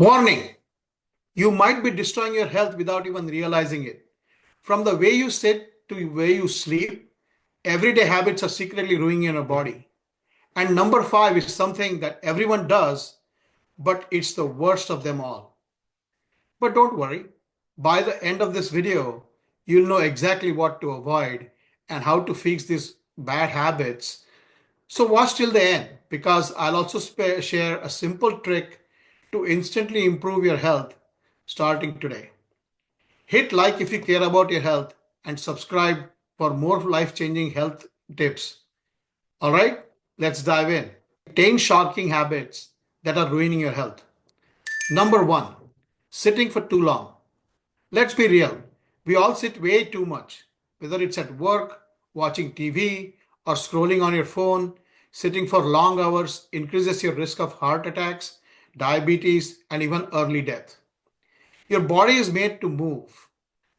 Warning, you might be destroying your health without even realizing it. From the way you sit to the way you sleep, everyday habits are secretly ruining your body. And number five is something that everyone does, but it's the worst of them all. But don't worry, by the end of this video, you'll know exactly what to avoid and how to fix these bad habits. So watch till the end because I'll also share a simple trick to instantly improve your health starting today. Hit like if you care about your health and subscribe for more life changing health tips. All right, let's dive in. 10 shocking habits that are ruining your health. Number one, sitting for too long. Let's be real, we all sit way too much, whether it's at work, watching TV, or scrolling on your phone. Sitting for long hours increases your risk of heart attacks, diabetes, and even early death. Your body is made to move.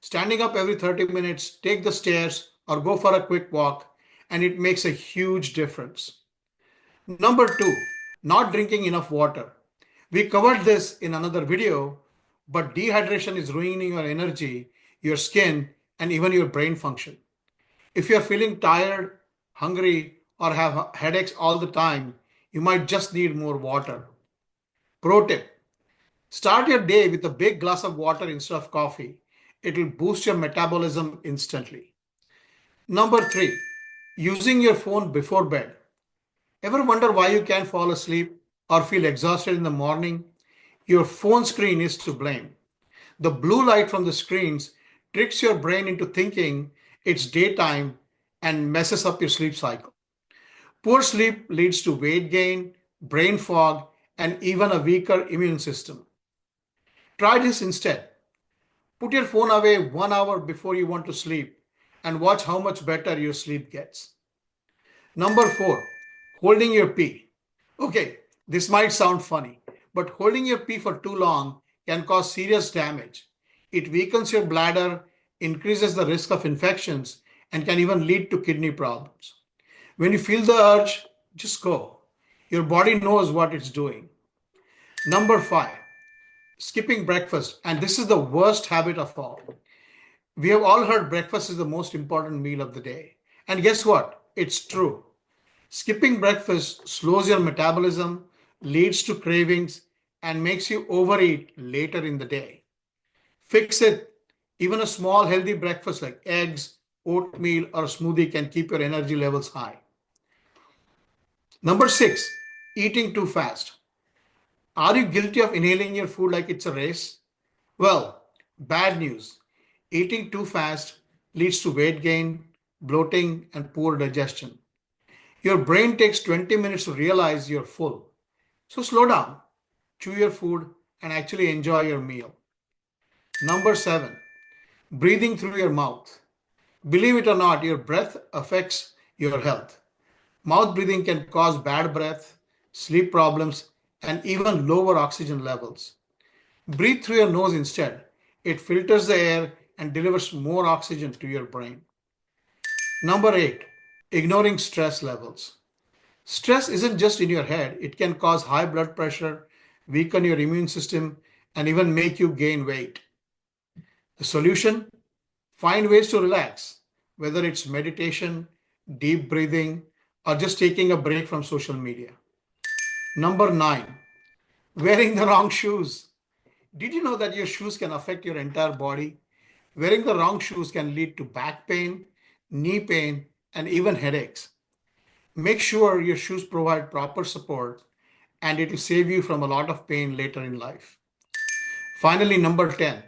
Standing up every 30 minutes, take the stairs, or go for a quick walk, and it makes a huge difference. Number two, not drinking enough water. We covered this in another video, but dehydration is ruining your energy, your skin, and even your brain function. If you're feeling tired, hungry, or have headaches all the time, you might just need more water. Pro tip, start your day with a big glass of water instead of coffee. It'll boost your metabolism instantly. Number three, using your phone before bed. Ever wonder why you can't fall asleep or feel exhausted in the morning? Your phone screen is to blame. The blue light from the screens tricks your brain into thinking it's daytime and messes up your sleep cycle. Poor sleep leads to weight gain, brain fog, and even a weaker immune system. Try this instead. Put your phone away 1 hour before you want to sleep and watch how much better your sleep gets. Number four, holding your pee. Okay, this might sound funny, but holding your pee for too long can cause serious damage. It weakens your bladder, increases the risk of infections, and can even lead to kidney problems. When you feel the urge, just go. Your body knows what it's doing. Number five, skipping breakfast. And this is the worst habit of all. We have all heard breakfast is the most important meal of the day. And guess what? It's true. Skipping breakfast slows your metabolism, leads to cravings, and makes you overeat later in the day. Fix it. Even a small healthy breakfast like eggs, oatmeal, or a smoothie can keep your energy levels high. Number six, eating too fast. Are you guilty of inhaling your food like it's a race? Well, bad news. Eating too fast leads to weight gain, bloating, and poor digestion. Your brain takes 20 minutes to realize you're full. So slow down, chew your food, and actually enjoy your meal. Number seven, breathing through your mouth. Believe it or not, your breath affects your health. Mouth breathing can cause bad breath, sleep problems, and even lower oxygen levels. Breathe through your nose instead. It filters the air and delivers more oxygen to your brain. Number eight, ignoring stress levels. Stress isn't just in your head, it can cause high blood pressure, weaken your immune system, and even make you gain weight. The solution? Find ways to relax, whether it's meditation, deep breathing, or just taking a break from social media. Number nine, wearing the wrong shoes. Did you know that your shoes can affect your entire body? Wearing the wrong shoes can lead to back pain, knee pain, and even headaches. Make sure your shoes provide proper support and it will save you from a lot of pain later in life. Finally, number 10,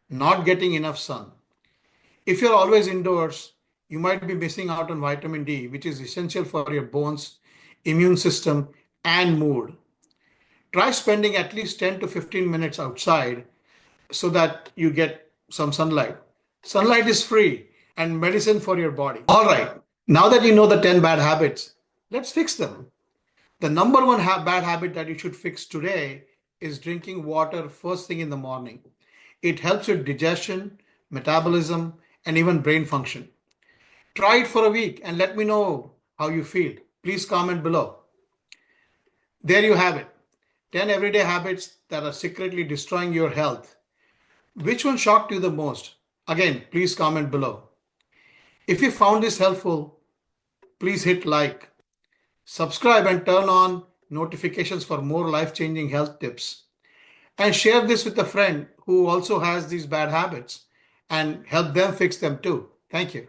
not getting enough sun. If you're always indoors, you might be missing out on vitamin D, which is essential for your bones, immune system, and mood. Try spending at least 10 to 15 minutes outside so that you get some sunlight. Sunlight is free and medicine for your body. All right, now that you know the 10 bad habits, let's fix them. The number one bad habit that you should fix today is drinking water first thing in the morning. It helps with digestion, metabolism, and even brain function. Try it for a week and let me know how you feel. Please comment below. There you have it. 10 everyday habits that are secretly destroying your health. Which one shocked you the most? Again, please comment below. If you found this helpful, please hit like, subscribe, and turn on notifications for more life changing health tips. And share this with a friend who also has these bad habits and help them fix them too. Thank you.